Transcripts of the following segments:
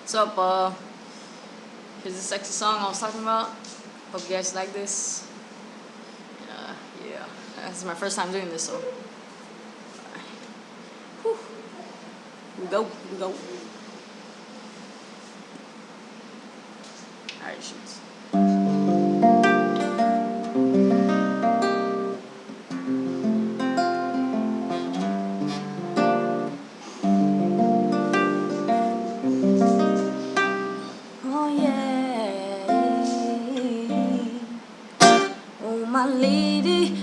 What's up? Here's the sexy song I was talking about. Hope you guys like this. Yeah, this is my first time doing this, so whew. Here we go. Alright, shoots.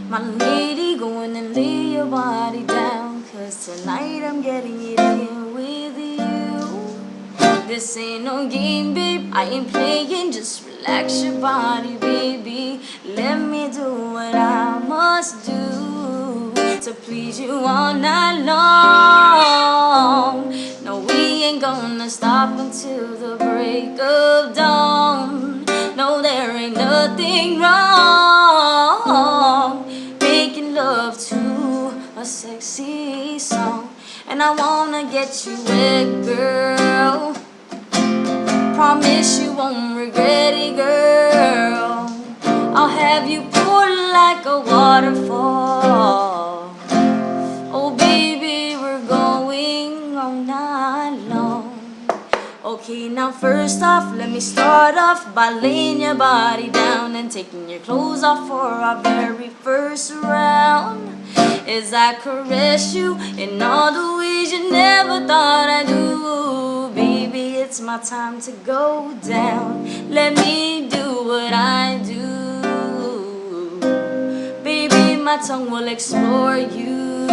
My lady, go in and lay your body down, 'cause tonight I'm getting it in with you. This ain't no game, babe, I ain't playing, just relax your body, baby. Let me do what I must do to please you all night long. No, we ain't gonna stop until the break of dawn. No, there ain't nothing wrong making love to a sexy song. And I wanna get you wet, girl. Promise you won't regret it, girl. I'll have you pour like a waterfall. Oh baby, we're going all night long. Okay, now first off, let me start off by laying your body down and taking your clothes off for our very first round. As I caress you in all the ways you never thought I'd do. Baby, it's my time to go down. Let me do what I do. Baby, my tongue will explore you,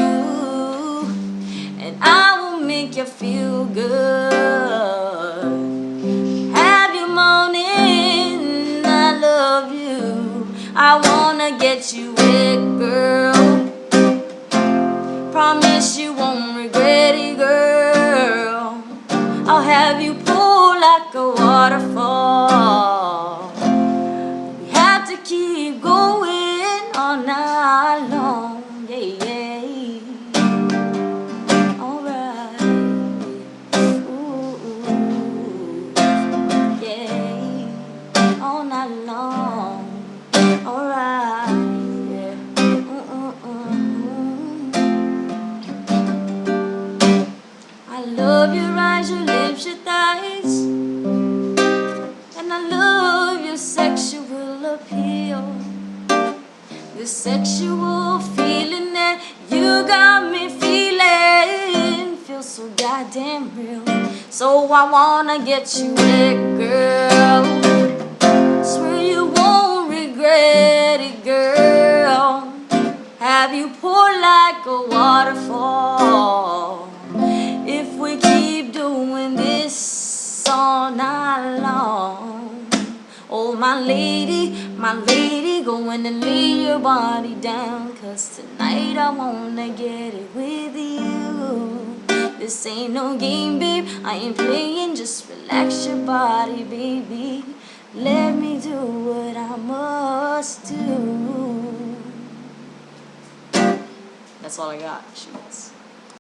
and I will make you feel good. Have you moaning, I love you. I wanna get you wet, girl. Promise you won't regret it, girl. I'll have you pour like a waterfall. We have to keep going all night long, yeah. Alright, ooh, yeah, all night long, alright, yeah. I love your eyes, your lips, your thighs, and I love your sexual appeal. The sexual feeling that you got me feeling feels so goddamn real. So I wanna get you wet, girl. Swear you won't regret it, girl. Have you pour like a waterfall. If we keep doing this all night long. Oh, my lady, go in and lay your body down, 'cause tonight I wanna get it with you. This ain't no game, babe, I ain't playing, just relax your body, baby. Let me do what I must do. That's all I got, shoots.